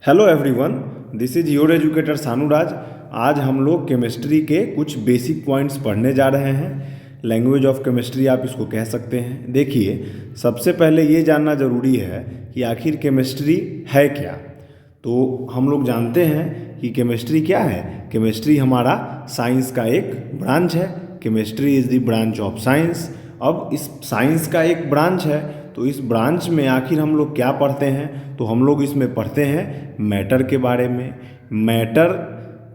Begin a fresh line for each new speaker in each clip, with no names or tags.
Hello everyone, this is your educator Sanuraj. आज हम लोग केमिस्ट्री के कुछ बेसिक पॉइंट्स पढ़ने जा रहे हैं। लैंग्वेज ऑफ केमिस्ट्री आप इसको कह सकते हैं। देखिए, सबसे पहले ये जानना ज़रूरी है कि आखिर केमिस्ट्री है क्या। तो हम लोग जानते हैं कि केमिस्ट्री क्या है। केमिस्ट्री हमारा साइंस का एक ब्रांच है। Chemistry is the branch of science. अब इस साइंस का एक ब्रांच है, तो इस ब्रांच में आखिर हम लोग क्या पढ़ते हैं, तो हम लोग इसमें पढ़ते हैं मैटर के बारे में। मैटर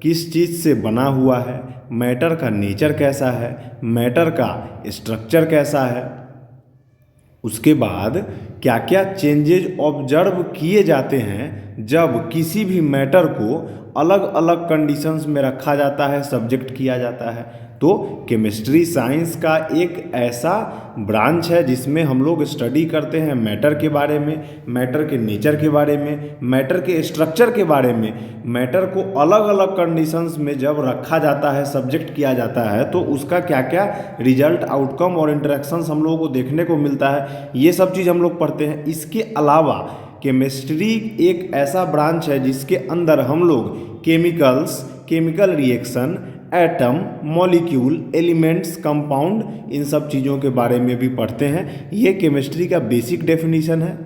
किस चीज़ से बना हुआ है, मैटर का नेचर कैसा है, मैटर का स्ट्रक्चर कैसा है, उसके बाद क्या क्या चेंजेज ऑब्जर्व किए जाते हैं जब किसी भी मैटर को अलग अलग कंडीशंस में रखा जाता है, सब्जेक्ट किया जाता है। तो केमिस्ट्री साइंस का एक ऐसा ब्रांच है जिसमें हम लोग स्टडी करते हैं मैटर के बारे में, मैटर के नेचर के बारे में, मैटर के स्ट्रक्चर के बारे में। मैटर को अलग अलग कंडीशंस में जब रखा जाता है, सब्जेक्ट किया जाता है, तो उसका क्या क्या रिजल्ट, आउटकम और इंटरेक्शंस हम लोगों को देखने को मिलता है, ये सब चीज़ हम लोग पढ़ते हैं। इसके अलावा केमिस्ट्री एक ऐसा ब्रांच है जिसके अंदर हम लोग chemicals, chemical reaction, atom, molecule, elements, compound, इन सब चीज़ों के बारे में भी पढ़ते हैं। ये केमिस्ट्री का बेसिक डेफिनेशन है।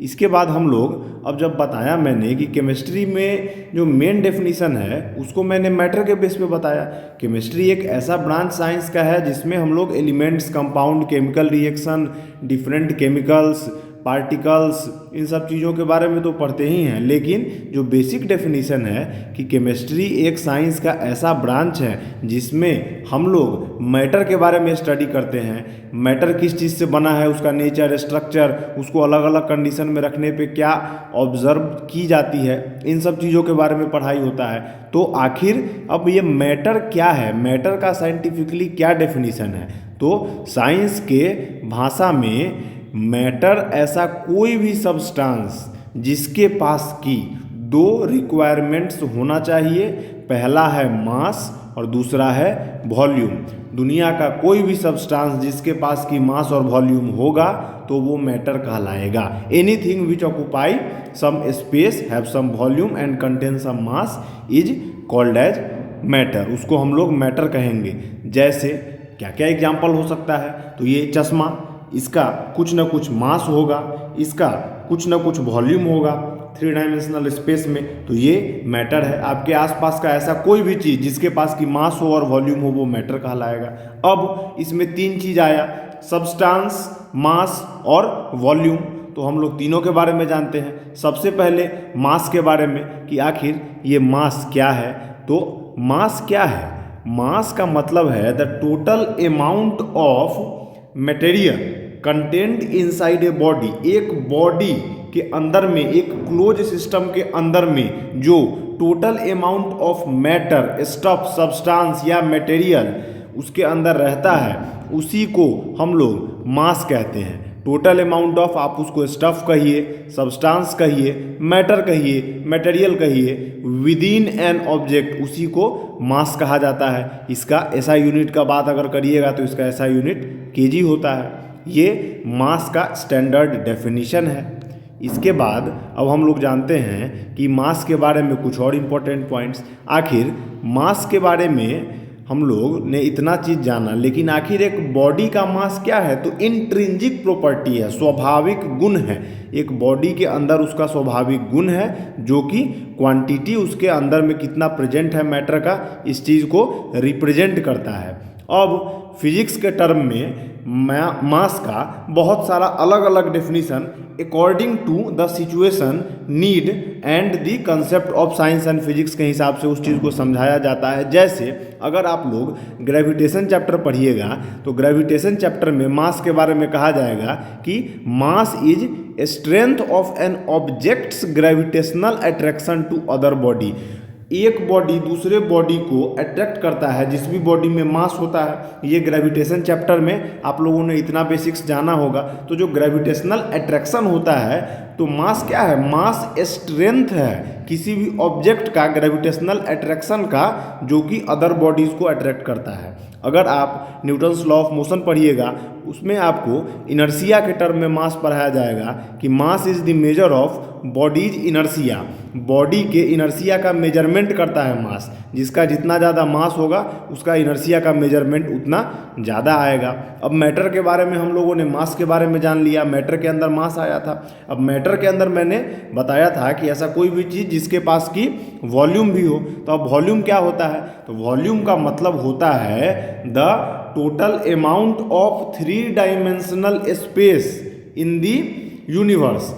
इसके बाद हम लोग, अब जब बताया मैंने कि केमिस्ट्री में जो मेन डेफिनेशन है उसको मैंने मैटर के बेस पे बताया। केमिस्ट्री एक ऐसा ब्रांच साइंस का है जिसमें हम लोग elements, compound, chemical reaction, different chemicals, particles, इन सब चीज़ों के बारे में तो पढ़ते ही हैं, लेकिन जो बेसिक डेफिनेशन है कि केमिस्ट्री एक साइंस का ऐसा ब्रांच है जिसमें हम लोग मैटर के बारे में स्टडी करते हैं। मैटर किस चीज़ से बना है, उसका नेचर, स्ट्रक्चर, उसको अलग अलग कंडीशन में रखने पे क्या ऑब्जर्व की जाती है, इन सब चीज़ों के बारे में पढ़ाई होता है। तो आखिर अब ये मैटर क्या है, मैटर का साइंटिफिकली क्या डेफिनेशन है, तो साइंस के भाषा में मैटर ऐसा कोई भी सब्सटेंस जिसके पास की दो रिक्वायरमेंट्स होना चाहिए। पहला है मास और दूसरा है वॉल्यूम। दुनिया का कोई भी सब्सटेंस जिसके पास की मास और वॉल्यूम होगा तो वो मैटर कहलाएगा। Anything which occupy some space, have some volume and contain some mass is called as matter. उसको हम लोग मैटर कहेंगे। जैसे क्या क्या एग्जाम्पल हो सकता है, तो ये चश्मा, इसका कुछ ना कुछ मास होगा, इसका कुछ ना कुछ वॉल्यूम होगा 3 डायमेंशनल स्पेस में, तो ये मैटर है। आपके आसपास का ऐसा कोई भी चीज़ जिसके पास की मास हो और वॉल्यूम हो वो मैटर कहलाएगा। अब इसमें 3 चीज़ आया, सब्सटेंस, मास और वॉल्यूम। तो हम लोग तीनों के बारे में जानते हैं। सबसे पहले मास के बारे में कि आखिर ये मास क्या है। तो मास क्या है, मास का मतलब है the total amount of material content inside a body. एक बॉडी के अंदर में, एक क्लोज सिस्टम के अंदर में जो total amount of matter, stuff, substance या मटेरियल उसके अंदर रहता है, उसी को हम लोग मास कहते हैं। टोटल अमाउंट ऑफ, आप उसको स्टफ कहिए, सब्सटेंस कहिए, मैटर कहिए, मटेरियल कहिए, विद इन एन ऑब्जेक्ट, उसी को मास कहा जाता है। इसका ऐसा यूनिट का बात अगर करिएगा तो इसका ऐसा यूनिट केजी होता है। ये मास का स्टैंडर्ड डेफिनेशन है। इसके बाद अब हम लोग जानते हैं कि मास के बारे में कुछ और इम्पोर्टेंट पॉइंट्स। आखिर मास के बारे में हम लोग ने इतना चीज़ जाना, लेकिन आखिर एक बॉडी का मास क्या है, तो इंट्रिंसिक प्रॉपर्टी है, स्वाभाविक गुण है। एक बॉडी के अंदर उसका स्वाभाविक गुण है जो कि क्वांटिटी उसके अंदर में कितना प्रेजेंट है मैटर का, इस चीज़ को रिप्रेजेंट करता है। अब फिजिक्स के टर्म में मास का बहुत सारा अलग अलग definition according to the situation, need and the concept of science and physics के हिसाब से उस चीज़ को समझाया जाता है। जैसे अगर आप लोग ग्रेविटेशन चैप्टर पढ़िएगा तो ग्रेविटेशन चैप्टर में मास के बारे में कहा जाएगा कि mass is strength of an objects gravitational attraction to other body. एक बॉडी दूसरे बॉडी को अट्रैक्ट करता है, जिस भी बॉडी में मास होता है। ये ग्रेविटेशन चैप्टर में आप लोगों ने इतना बेसिक्स जाना होगा। तो जो ग्रेविटेशनल अट्रैक्शन होता है तो मास क्या है? मास स्ट्रेंथ है किसी भी ऑब्जेक्ट का ग्रेविटेशनल अट्रैक्शन का, जो कि अदर बॉडीज को अट्रैक्ट करता है। अगर आप न्यूटन्स लॉ ऑफ मोशन पढ़िएगा, उसमें आपको इनर्शिया के टर्म में मास पढ़ाया जाएगा कि mass is the measure of bodies inertia. Body के इनर्शिया का मेजरमेंट करता है मास। जिसका जितना ज़्यादा मास होगा उसका इनर्शिया का मेजरमेंट उतना ज़्यादा आएगा। अब मैटर के बारे में हम लोगों ने मास के बारे में जान लिया, मैटर के अंदर मास आया था। अब मैटर के अंदर मैंने बताया था कि ऐसा कोई भी चीज़ जिसके पास की वॉल्यूम भी हो। तो अब वॉल्यूम क्या होता है? तो वॉल्यूम का मतलब होता है the total amount of 3 dimensional space in the universe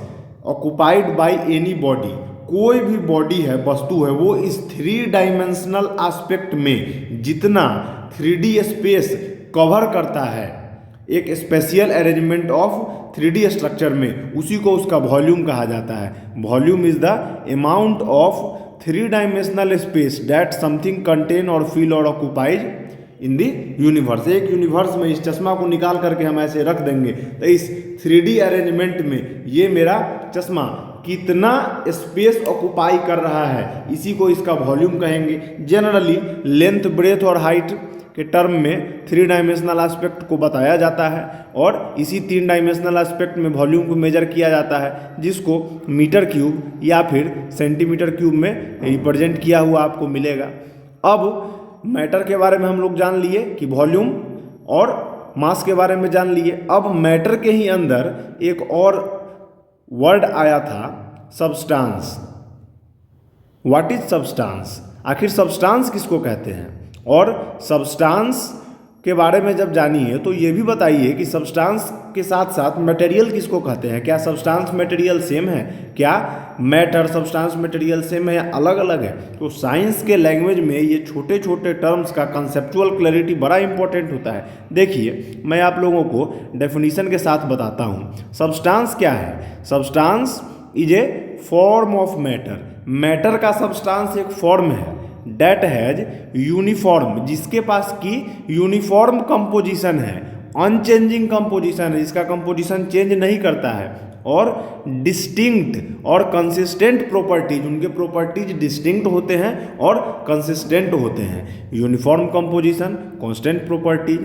occupied by any body. कोई भी बॉडी है, वस्तु है, वो इस 3 डायमेंशनल एस्पेक्ट में जितना 3D स्पेस कवर करता है एक spatial arrangement of 3D structure में, उसी को उसका वॉल्यूम कहा जाता है। Volume is the amount of 3 dimensional space that something contain और फील और ऑक्युपाइज इन द यूनिवर्स। एक यूनिवर्स में इस चश्मा को निकाल करके हम ऐसे रख देंगे तो इस 3D अरेंजमेंट में ये मेरा चश्मा कितना स्पेस ऑक्युपाई कर रहा है, इसी को इसका वॉल्यूम कहेंगे। जनरली लेंथ, ब्रेथ और हाइट के टर्म में 3 डायमेंशनल एस्पेक्ट को बताया जाता है और इसी 3 डायमेंशनल एस्पेक्ट में वॉल्यूम को मेजर किया जाता है, जिसको मीटर क्यूब या फिर सेंटीमीटर क्यूब में रिप्रेजेंट किया हुआ आपको मिलेगा। अब मैटर के बारे में हम लोग जान लिए कि वॉल्यूम और मास के बारे में जान लिए। अब मैटर के ही अंदर एक और वर्ड आया था, सब्सटेंस। What is substance? आखिर सब्सटेंस किसको कहते हैं? और सब्सटेंस के बारे में जब जानिए तो ये भी बताइए कि सब्सटेंस के साथ साथ मटेरियल किसको कहते हैं? क्या सब्सटेंस मटेरियल सेम है? क्या मैटर सब्सटेंस मटेरियल सेम है या अलग अलग है? तो साइंस के लैंग्वेज में ये छोटे छोटे टर्म्स का कंसेप्चुअल क्लैरिटी बड़ा इंपॉर्टेंट होता है। देखिए, मैं आप लोगों को डेफिनेशन के साथ बताता हूँ। सब्सटेंस क्या है? Substance is a form of matter. Matter का सब्सटेंस एक फॉर्म है डेट हैज यूनिफॉर्म, जिसके पास की यूनिफॉर्म कंपोजिशन है, अनचेंजिंग कंपोजिशन है, जिसका कंपोजिशन चेंज नहीं करता है, और डिस्टिंक्ट और कंसिस्टेंट प्रॉपर्टीज, उनके प्रॉपर्टीज डिस्टिंक्ट होते हैं और कंसिस्टेंट होते हैं। Uniform composition, constant properties,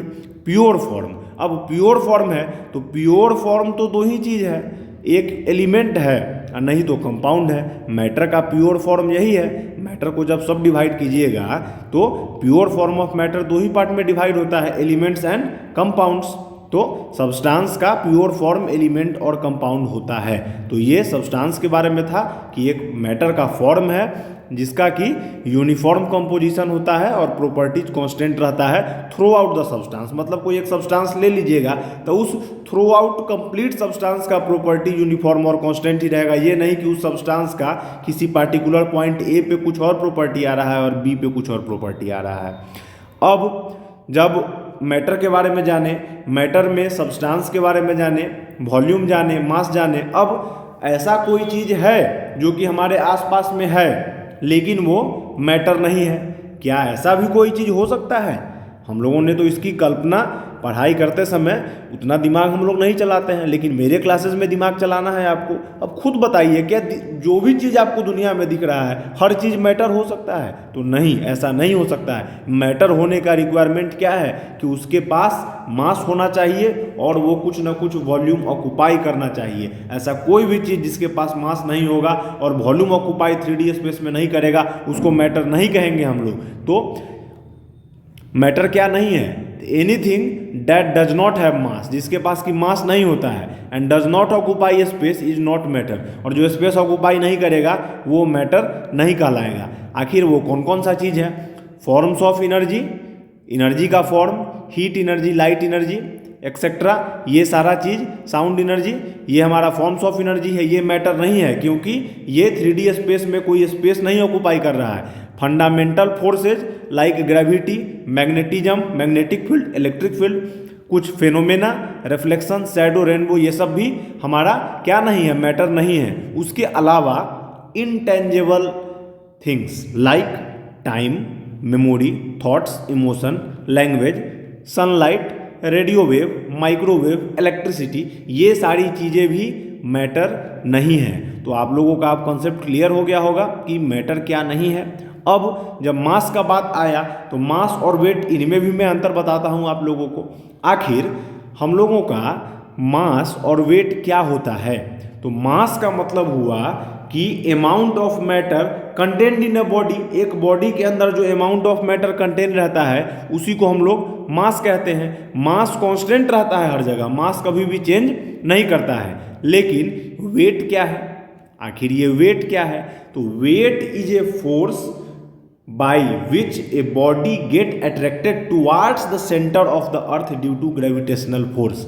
pure form. अब प्योर फॉर्म है तो प्योर फॉर्म तो दो ही चीज़ है, एक एलिमेंट है और नहीं तो कंपाउंड है। मैटर का प्योर फॉर्म यही है। मैटर को जब सब डिवाइड कीजिएगा तो प्योर फॉर्म ऑफ मैटर दो ही पार्ट में डिवाइड होता है, एलिमेंट्स एंड कंपाउंड्स। तो सब्सटेंस का प्योर फॉर्म एलिमेंट और कंपाउंड होता है। तो ये सब्सटेंस के बारे में था कि एक मैटर का फॉर्म है जिसका कि यूनिफॉर्म कंपोजिशन होता है और प्रॉपर्टीज कांस्टेंट रहता है थ्रू आउट द सब्सटेंस। मतलब कोई एक सब्सटेंस ले लीजिएगा तो उस थ्रू आउट कंप्लीट सब्सटेंस का प्रॉपर्टी यूनिफॉर्म और कांस्टेंट ही रहेगा। ये नहीं कि उस सब्सटेंस का किसी पार्टिकुलर पॉइंट ए पे कुछ और प्रॉपर्टी आ रहा है और बी पे कुछ और प्रॉपर्टी आ रहा है। अब जब मैटर के बारे में जाने, मैटर में सब्सटेंस के बारे में जाने, वॉल्यूम जाने, मास जाने, अब ऐसा कोई चीज़ है जो कि हमारे आसपास में है लेकिन वो मैटर नहीं है। क्या ऐसा भी कोई चीज़ हो सकता है? हम लोगों ने तो इसकी कल्पना पढ़ाई करते समय उतना दिमाग हम लोग नहीं चलाते हैं, लेकिन मेरे क्लासेस में दिमाग चलाना है आपको। अब खुद बताइए, क्या जो भी चीज़ आपको दुनिया में दिख रहा है हर चीज़ मैटर हो सकता है? तो नहीं, ऐसा नहीं हो सकता है। मैटर होने का रिक्वायरमेंट क्या है कि उसके पास मास होना चाहिए और वो कुछ ना कुछ वॉल्यूम ऑक्युपाई करना चाहिए। ऐसा कोई भी चीज़ जिसके पास मास नहीं होगा और वॉल्यूम ऑक्युपाई 3D स्पेस में नहीं करेगा उसको मैटर नहीं कहेंगे हम लोग। तो मैटर क्या नहीं है? Anything that does not have मास, जिसके पास की मास नहीं होता है, and does not occupy space is not matter, और जो स्पेस ऑक्युपाई नहीं करेगा वो मैटर नहीं कहलाएगा। आखिर वो कौन कौन सा चीज़ है? फॉर्म्स ऑफ एनर्जी, एनर्जी का form, heat energy, light energy etcetera, ये सारा चीज़, साउंड एनर्जी, ये हमारा फॉर्म्स ऑफ एनर्जी है। ये मैटर नहीं है क्योंकि ये 3D स्पेस में कोई स्पेस नहीं ऑक्युपाई कर रहा है। Fundamental forces like gravity, magnetism, magnetic field, electric field, कुछ फेनोमेना, रिफ्लेक्शन, शैडो, रेनबो, ये सब भी हमारा क्या नहीं है? मैटर नहीं है। उसके अलावा intangible things like time, memory, thoughts, emotion, language, sunlight, radio wave, microwave, electricity, ये सारी चीज़ें भी मैटर नहीं है। तो आप लोगों का आप कॉन्सेप्ट क्लियर हो गया होगा कि मैटर क्या नहीं है। अब जब मास का बात आया तो मास और वेट, इनमें भी मैं अंतर बताता हूँ आप लोगों को। आखिर हम लोगों का मास और वेट क्या होता है? तो मास का मतलब हुआ कि amount of matter contained in a body, एक बॉडी के अंदर जो अमाउंट ऑफ मैटर कंटेन रहता है उसी को हम लोग मास कहते हैं। मास कांस्टेंट रहता है हर जगह, मास कभी भी चेंज नहीं करता है। लेकिन वेट क्या है? आखिर ये वेट क्या है? तो weight is a force by which a body get attracted towards the center of the earth due to gravitational force।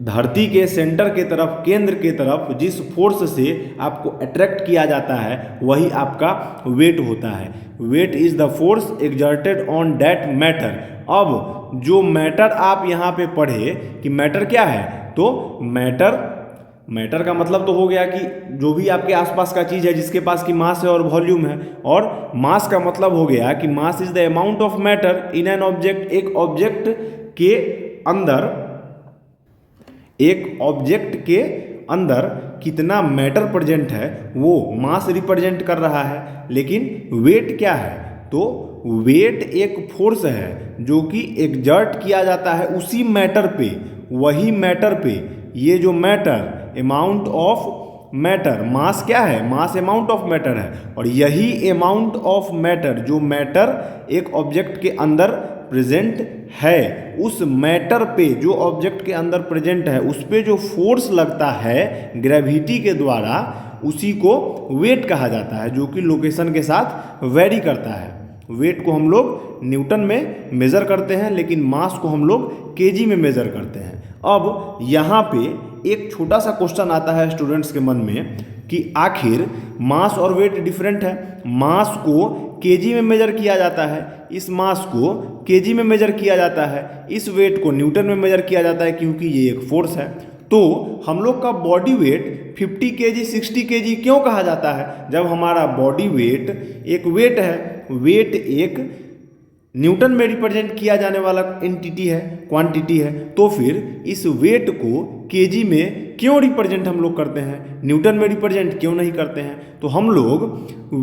धरती के सेंटर के तरफ, केंद्र के तरफ जिस फोर्स से आपको अट्रैक्ट किया जाता है वही आपका वेट होता है। Weight is the force exerted on that matter. अब जो मैटर आप यहाँ पे पढ़े कि मैटर क्या है, तो मैटर का मतलब तो हो गया कि जो भी आपके आसपास का चीज़ है जिसके पास की मास है और वॉल्यूम है, और मास का मतलब हो गया कि mass is the amount of matter in an object. एक ऑब्जेक्ट के अंदर कितना मैटर प्रेजेंट है वो मास रिप्रेजेंट कर रहा है। लेकिन वेट क्या है? तो वेट एक फोर्स है जो कि एक्सर्ट किया जाता है उसी मैटर पे, वही मैटर पे। ये जो मैटर, अमाउंट ऑफ मैटर, मास क्या है? मास अमाउंट ऑफ मैटर है, और यही अमाउंट ऑफ मैटर, जो मैटर एक ऑब्जेक्ट के अंदर प्रेजेंट है, उस मैटर पे, जो ऑब्जेक्ट के अंदर प्रेजेंट है, उस पे जो फोर्स लगता है ग्रेविटी के द्वारा, उसी को वेट कहा जाता है, जो कि लोकेशन के साथ वेरी करता है। वेट को हम लोग न्यूटन में मेज़र करते हैं, लेकिन मास को हम लोग केजी में मेज़र करते हैं। अब यहाँ पे एक छोटा सा क्वेश्चन आता है स्टूडेंट्स के मन में कि आखिर मास और वेट डिफरेंट है। मास को केजी में मेजर किया जाता है, इस मास को केजी में मेजर किया जाता है, इस वेट को न्यूटन में मेजर किया जाता है, क्योंकि ये एक फोर्स है। तो हम लोग का बॉडी वेट 50 केजी 60 केजी क्यों कहा जाता है? जब हमारा बॉडी वेट एक वेट है, वेट एक न्यूटन में रिप्रेजेंट किया जाने वाला एंटिटी है, क्वांटिटी है, तो फिर इस वेट को केजी में क्यों रिप्रेजेंट हम लोग करते हैं, न्यूटन में रिप्रेजेंट क्यों नहीं करते हैं? तो हम लोग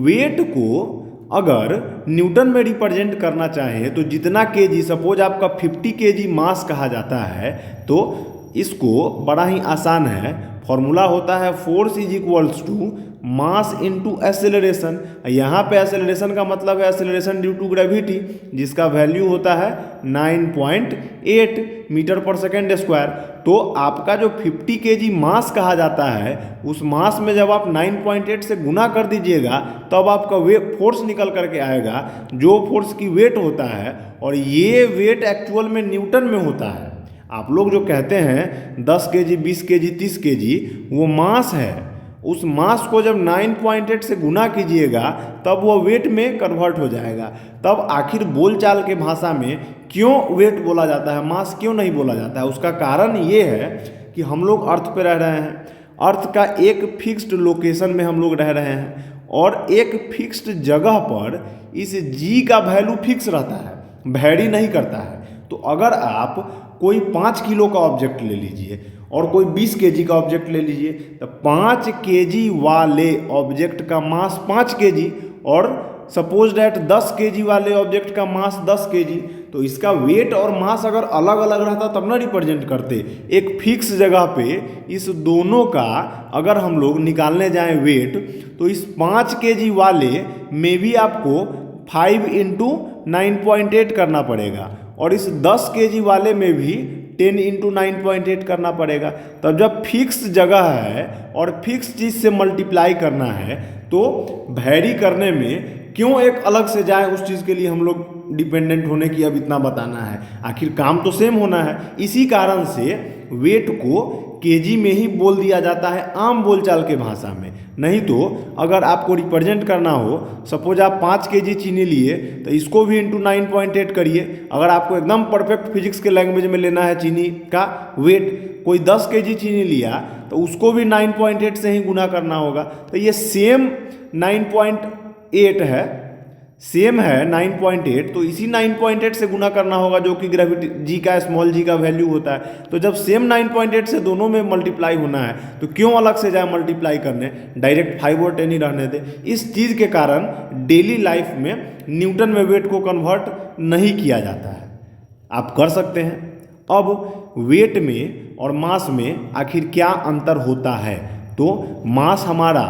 वेट को अगर न्यूटन में रिप्रेजेंट करना चाहें तो जितना केजी, सपोज आपका 50 केजी मास कहा जाता है, तो इसको बड़ा ही आसान है, फॉर्मूला होता है force is equals to mass into acceleration. यहाँ पे एक्सेलरेशन का मतलब है एक्सेलरेशन ड्यू टू ग्रेविटी, जिसका वैल्यू होता है 9.8 मीटर पर सेकेंड स्क्वायर। तो आपका जो 50 केजी मास कहा जाता है, उस मास में जब आप 9.8 से गुना कर दीजिएगा तब आपका फोर्स निकल करके आएगा, जो फोर्स की वेट होता है, और ये वेट एक्चुअल में न्यूटन में होता है। आप लोग जो कहते हैं 10 केजी 20 केजी 30 केजी, वो मास है। उस मास को जब 9.8 से गुना कीजिएगा तब वो वेट में कन्वर्ट हो जाएगा। तब आखिर बोलचाल के भाषा में क्यों वेट बोला जाता है, मास क्यों नहीं बोला जाता है? उसका कारण ये है कि हम लोग अर्थ पे रह रहे हैं, अर्थ का एक फिक्स्ड लोकेशन में हम लोग रह रहे हैं, और एक फिक्स्ड जगह पर इस जी का वैल्यू फिक्स रहता है, वेरी नहीं करता है। तो अगर आप कोई 5 किलो का ऑब्जेक्ट ले लीजिए और कोई 20 केजी का ऑब्जेक्ट ले लीजिए, तो 5 केजी वाले ऑब्जेक्ट का मास 5 केजी, और सपोज डैट 10 केजी वाले ऑब्जेक्ट का मास 10 केजी, तो इसका वेट और मास अगर अलग अलग रहता तब ना रिप्रेजेंट करते। एक फिक्स जगह पे इस दोनों का अगर हम लोग निकालने जाएं वेट, तो इस 5 केजी वाले में भी आपको 5 इंटू 9.8 करना पड़ेगा, और इस 10 केजी वाले में भी 10 इंटू 9.8 करना पड़ेगा। तब जब फिक्स जगह है और फिक्स चीज़ से मल्टीप्लाई करना है, तो वैरी करने में क्यों एक अलग से जाए, उस चीज़ के लिए हम लोग डिपेंडेंट होने की अब इतना बताना है। आखिर काम तो सेम होना है। इसी कारण से वेट को केजी में ही बोल दिया जाता है आम बोलचाल के भाषा में। नहीं तो अगर आपको रिप्रेजेंट करना हो, सपोज आप 5 केजी चीनी लिए, तो इसको भी इंटू 9.8 करिए। अगर आपको एकदम परफेक्ट फिजिक्स के लैंग्वेज में लेना है चीनी का वेट, कोई 10 केजी चीनी लिया तो उसको भी 9.8 से ही गुना करना होगा। तो ये सेम 9.8 है, सेम है 9.8, तो इसी 9.8 से गुना करना होगा जो कि ग्रेविटी जी का स्मॉल जी का वैल्यू होता है। तो जब सेम 9.8 से दोनों में मल्टीप्लाई होना है तो क्यों अलग से जाए मल्टीप्लाई करने, डायरेक्ट 5 और 10 ही रहने दे। इस चीज़ के कारण डेली लाइफ में न्यूटन में वेट को कन्वर्ट नहीं किया जाता है। आप कर सकते हैं। अब वेट में और मास में आखिर क्या अंतर होता है, तो मास हमारा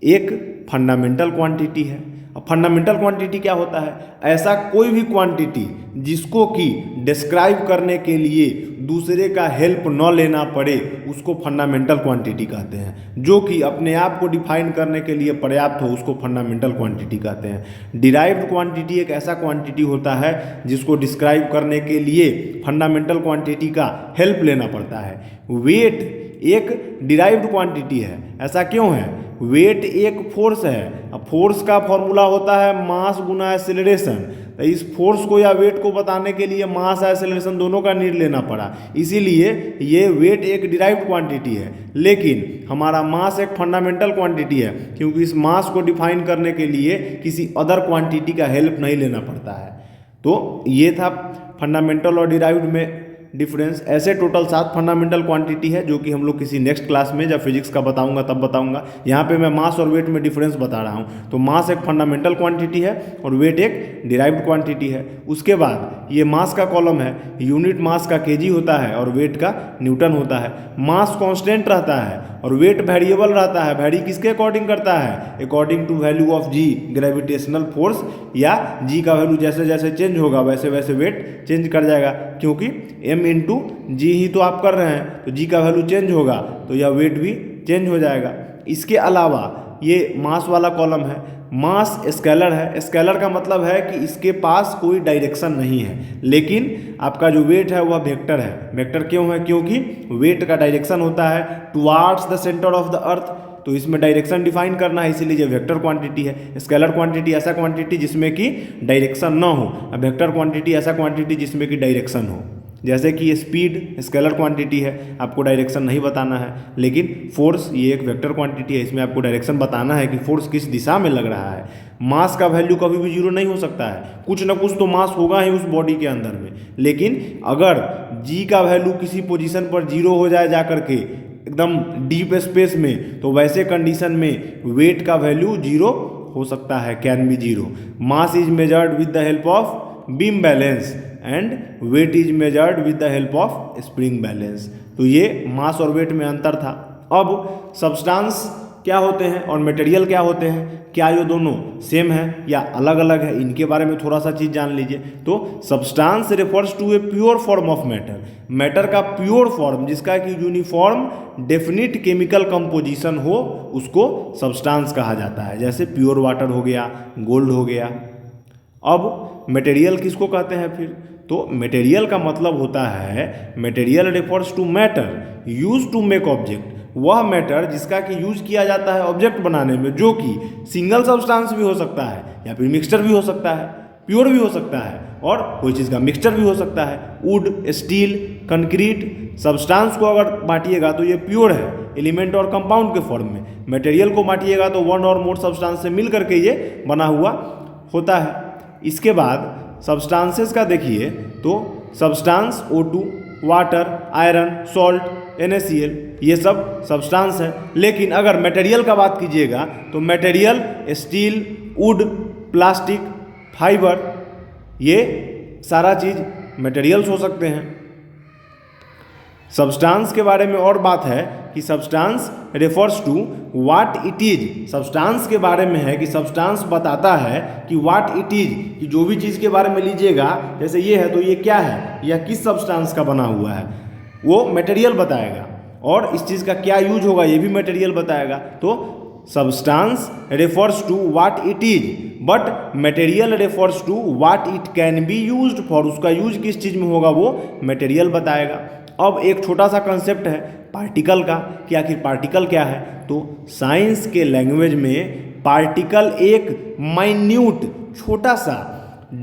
एक फंडामेंटल क्वांटिटी है। अब फंडामेंटल क्वांटिटी क्या होता है, ऐसा कोई भी क्वांटिटी जिसको कि डिस्क्राइब करने के लिए दूसरे का हेल्प न लेना पड़े उसको फंडामेंटल क्वांटिटी कहते हैं। जो कि अपने आप को डिफाइन करने के लिए पर्याप्त हो उसको फंडामेंटल क्वांटिटी कहते हैं। डिराइव्ड क्वांटिटी एक ऐसा क्वांटिटी होता है जिसको डिस्क्राइब करने के लिए फंडामेंटल क्वांटिटी का हेल्प लेना पड़ता है। वेट एक डिराइव्ड क्वांटिटी है। ऐसा क्यों है, वेट एक फोर्स है। अब फोर्स का फॉर्मूला होता है मास गुना एक्सेलरेशन। तो इस फोर्स को या वेट को बताने के लिए मास या एक्सेलरेशन दोनों का नीड लेना पड़ा, इसीलिए ये वेट एक डिराइव्ड क्वांटिटी है। लेकिन हमारा मास एक फंडामेंटल क्वांटिटी है क्योंकि इस मास को डिफाइन करने के लिए किसी अदर क्वांटिटी का हेल्प नहीं लेना पड़ता है। तो ये था फंडामेंटल और डिराइव्ड में डिफरेंस। ऐसे टोटल 7 फंडामेंटल क्वांटिटी है जो कि हम लोग किसी नेक्स्ट क्लास में जब फिजिक्स का बताऊंगा तब बताऊंगा। यहाँ पे मैं मास और वेट में डिफरेंस बता रहा हूँ। तो मास एक फंडामेंटल क्वांटिटी है और वेट एक डिराइव्ड क्वांटिटी है। उसके बाद ये मास का कॉलम है, यूनिट मास का केजी होता है और वेट का न्यूटन होता है। मास कांस्टेंट रहता है और वेट वेरिएबल रहता है। वेरी किसके अकॉर्डिंग करता है, according to value of G, gravitational force, या जी का वैल्यू जैसे जैसे चेंज होगा वैसे वैसे वेट चेंज कर जाएगा, क्योंकि m इंटू जी ही तो आप कर रहे हैं, तो जी का वैल्यू चेंज होगा तो यह वेट भी चेंज हो जाएगा। इसके अलावा ये मास वाला कॉलम है, मास स्केलर है। स्केलर का मतलब है कि इसके पास कोई डायरेक्शन नहीं है, लेकिन आपका जो वेट है वह वेक्टर है। वेक्टर क्यों है, क्योंकि वेट का डायरेक्शन होता है towards the centre of the earth, तो इसमें डायरेक्शन डिफाइन करना है, इसीलिए ये वेक्टर क्वांटिटी है। स्केलर क्वांटिटी ऐसा क्वांटिटी जिसमें कि डायरेक्शन ना हो, और वेक्टर क्वांटिटी ऐसा क्वांटिटी जिसमें कि डायरेक्शन हो। जैसे कि स्पीड स्केलर क्वांटिटी है, आपको डायरेक्शन नहीं बताना है, लेकिन फोर्स ये एक वेक्टर क्वांटिटी है, इसमें आपको डायरेक्शन बताना है कि फोर्स किस दिशा में लग रहा है। मास का वैल्यू कभी भी जीरो नहीं हो सकता है, कुछ ना कुछ तो मास होगा ही उस बॉडी के अंदर में। लेकिन अगर जी का वैल्यू किसी पोजीशन पर जीरो हो जाए जा करके एकदम डीप स्पेस में, तो वैसे कंडीशन में वेट का वैल्यू जीरो हो सकता है, can be zero. Mass is measured with the help of beam balance and weight is measured with the help of spring balance. तो ये मास और वेट में अंतर था। अब सब्सटेंस क्या होते हैं और मटेरियल क्या होते हैं, क्या ये दोनों सेम है या अलग अलग है, इनके बारे में थोड़ा सा चीज़ जान लीजिए। तो substance refers to a pure form of matter. Matter का प्योर फॉर्म जिसका कि यूनिफॉर्म डेफिनिट केमिकल कंपोजिशन हो उसको सब्सटेंस कहा जाता है। जैसे प्योर वाटर हो गया, गोल्ड हो गया। अब मटेरियल किसको कहते हैं फिर, तो मटेरियल का मतलब होता है, material refers to matter use to make object. वह मैटर जिसका कि यूज किया जाता है ऑब्जेक्ट बनाने में, जो कि सिंगल सब्सटेंस भी हो सकता है या फिर मिक्सचर भी हो सकता है, प्योर भी हो सकता है और कोई चीज़ का मिक्सचर भी हो सकता है। वुड, स्टील, कंक्रीट सब्सटेंस को अगर बांटिएगा तो ये प्योर है, एलिमेंट और कंपाउंड के फॉर्म में। मटेरियल को बांटिएगा तो वन और मोर सब्सटेंस से मिल करके ये बना हुआ होता है। इसके बाद सब्सटेंसेस का देखिए तो substance O2, water, iron, salt, NaCl ये सब सब्सटेंस है। लेकिन अगर मटेरियल का बात कीजिएगा तो material steel, would, plastic, fibre ये सारा चीज़ मटेरियल्स हो सकते हैं। सब्सटेंस के बारे में और बात है कि substance refers to what it is. Substance के बारे में है कि सब्सटेंस बताता है कि व्हाट इट इज, कि जो भी चीज़ के बारे में लीजिएगा, जैसे ये है तो ये क्या है या किस सब्सटेंस का बना हुआ है, वो मटेरियल बताएगा। और इस चीज़ का क्या यूज होगा ये भी मटेरियल बताएगा। तो substance refers to what it is but material refers to what it can be used for. उसका यूज किस चीज़ में होगा वो मटेरियल बताएगा। अब एक छोटा सा कंसेप्ट है पार्टिकल का, कि आखिर पार्टिकल क्या है। तो साइंस के लैंग्वेज में पार्टिकल एक माइन्यूट छोटा सा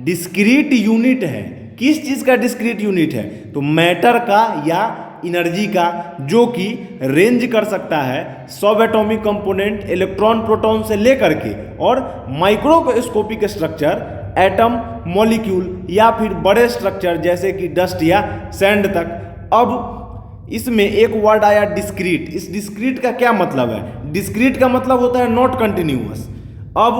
डिस्क्रीट यूनिट है। किस चीज़ का डिस्क्रीट यूनिट है, तो मैटर का या एनर्जी का, जो कि रेंज कर सकता है सब एटॉमिक कंपोनेंट, इलेक्ट्रॉन प्रोटॉन से लेकर के और माइक्रोस्कोपिक स्ट्रक्चर, एटम, मॉलिक्यूल या फिर बड़े स्ट्रक्चर जैसे कि डस्ट या सैंड तक। अब इसमें एक वर्ड आया डिस्क्रीट। इस डिस्क्रीट का क्या मतलब है? डिस्क्रीट का मतलब होता है नॉट कंटिन्यूअस। अब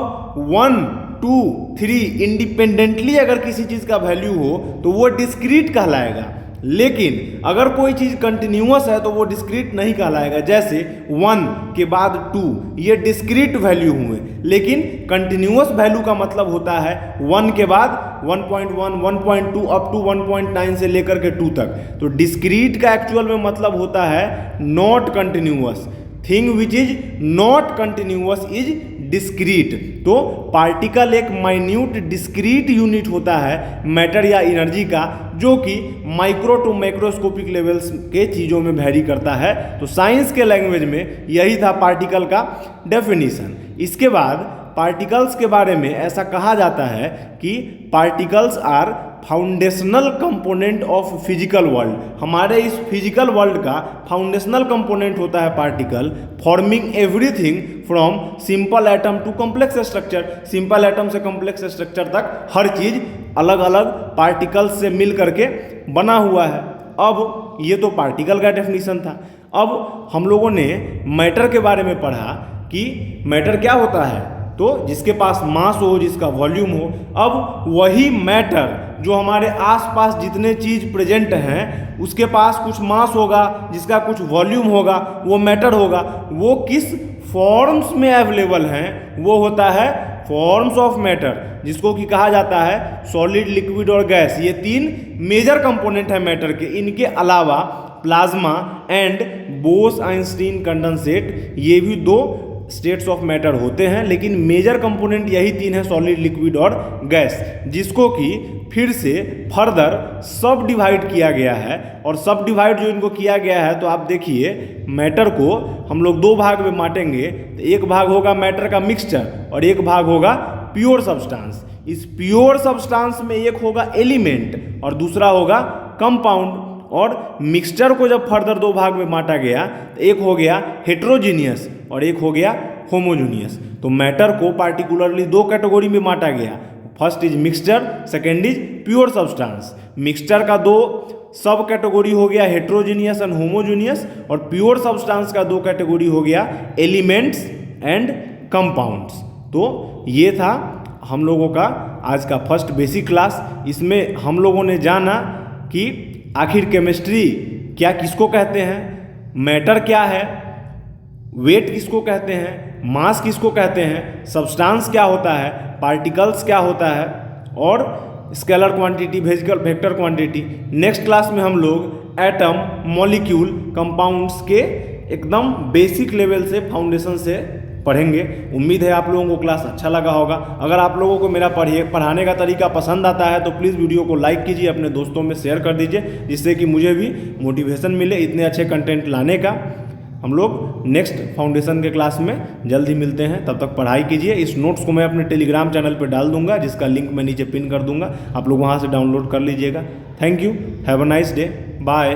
1, 2, 3 इंडिपेंडेंटली अगर किसी चीज़ का वैल्यू हो तो वो डिस्क्रीट कहलाएगा, लेकिन अगर कोई चीज़ कंटिन्यूअस है तो वो डिस्क्रीट नहीं कहलाएगा। जैसे 1 के बाद 2 ये डिस्क्रीट वैल्यू हुए, लेकिन कंटिन्यूअस वैल्यू का मतलब होता है 1 के बाद 1.1, 1.2 अप टू 1.9 से लेकर के 2 तक। तो डिस्क्रीट का एक्चुअल में मतलब होता है not continuous. Thing which is not continuous is discrete. तो पार्टिकल एक माइन्यूट डिस्क्रीट यूनिट होता है मैटर या एनर्जी का, जो कि माइक्रो टू माइक्रोस्कोपिक लेवल्स के चीज़ों में वैरी करता है। तो साइंस के लैंग्वेज में यही था पार्टिकल का डेफिनेशन। इसके बाद पार्टिकल्स के बारे में ऐसा कहा जाता है कि particles are foundational component of physical world. हमारे इस फिजिकल वर्ल्ड का फाउंडेशनल कंपोनेंट होता है particle, forming everything from simple atom to complex structure. Simple atom से कॉम्प्लेक्स स्ट्रक्चर तक हर चीज़ अलग अलग पार्टिकल्स से मिल करके बना हुआ है। अब ये तो पार्टिकल का डेफिनेशन था। अब हम लोगों ने मैटर के बारे में पढ़ा कि मैटर क्या होता है, तो जिसके पास मास हो, जिसका वॉल्यूम हो। अब वही मैटर जो हमारे आसपास जितने चीज़ प्रेजेंट हैं उसके पास कुछ मास होगा, जिसका कुछ वॉल्यूम होगा, वो मैटर होगा। वो किस फॉर्म्स में अवेलेबल हैं वो होता है फॉर्म्स ऑफ मैटर, जिसको कि कहा जाता है सॉलिड, लिक्विड और गैस। ये 3 मेजर कंपोनेंट है मैटर के। इनके अलावा प्लाज्मा एंड बोस-आइंस्टीन कंडेंसेट, ये भी 2 स्टेट्स ऑफ मैटर होते हैं, लेकिन मेजर कंपोनेंट यही 3 है, सॉलिड, लिक्विड और गैस, जिसको कि फिर से फर्दर सब डिवाइड किया गया है। और सब डिवाइड जो इनको किया गया है, तो आप देखिए मैटर को हम लोग 2 भाग में बांटेंगे। तो एक भाग होगा मैटर का मिक्सचर और एक भाग होगा प्योर सब्सटेंस। इस प्योर सब्सटेंस में एक होगा एलिमेंट और दूसरा होगा कंपाउंड। और मिक्सचर को जब फर्दर 2 भाग में बांटा गया तो एक हो गया हेट्रोजीनियस और एक हो गया होमोजीनियस। तो मैटर को पार्टिकुलरली 2 कैटेगरी में बांटा गया। First is mixture, second is pure substance. Mixture का 2 सब कैटेगरी हो गया हेट्रोजीनियस एंड होमोजीनियस, और प्योर सब्सटेंस का 2 कैटेगरी हो गया एलिमेंट्स एंड कंपाउंड्स। तो ये था हम लोगों का आज का फर्स्ट बेसिक क्लास। इसमें हम लोगों ने जाना कि आखिर केमिस्ट्री क्या किसको कहते हैं, मैटर क्या है, वेट किसको कहते हैं, मास किसको कहते हैं, सब्सटेंस क्या होता है, पार्टिकल्स क्या होता है, और scalar quantity, vector quantity. Next class में हम लोग एटम, मॉलिक्यूल, कंपाउंड्स के एकदम बेसिक लेवल से, फाउंडेशन से पढ़ेंगे। उम्मीद है आप लोगों को क्लास अच्छा लगा होगा। अगर आप लोगों को मेरा पढ़ाने का तरीका पसंद आता है तो प्लीज़ वीडियो को लाइक कीजिए, अपने दोस्तों में शेयर कर दीजिए, जिससे कि मुझे भी मोटिवेशन मिले इतने अच्छे कंटेंट लाने का। हम लोग नेक्स्ट फाउंडेशन के क्लास में जल्द ही मिलते हैं, तब तक पढ़ाई कीजिए। इस नोट्स को मैं अपने टेलीग्राम चैनल पर डाल दूंगा, जिसका लिंक मैं नीचे पिन कर दूंगा, आप लोग वहाँ से डाउनलोड कर लीजिएगा। Thank you, have a nice day, bye.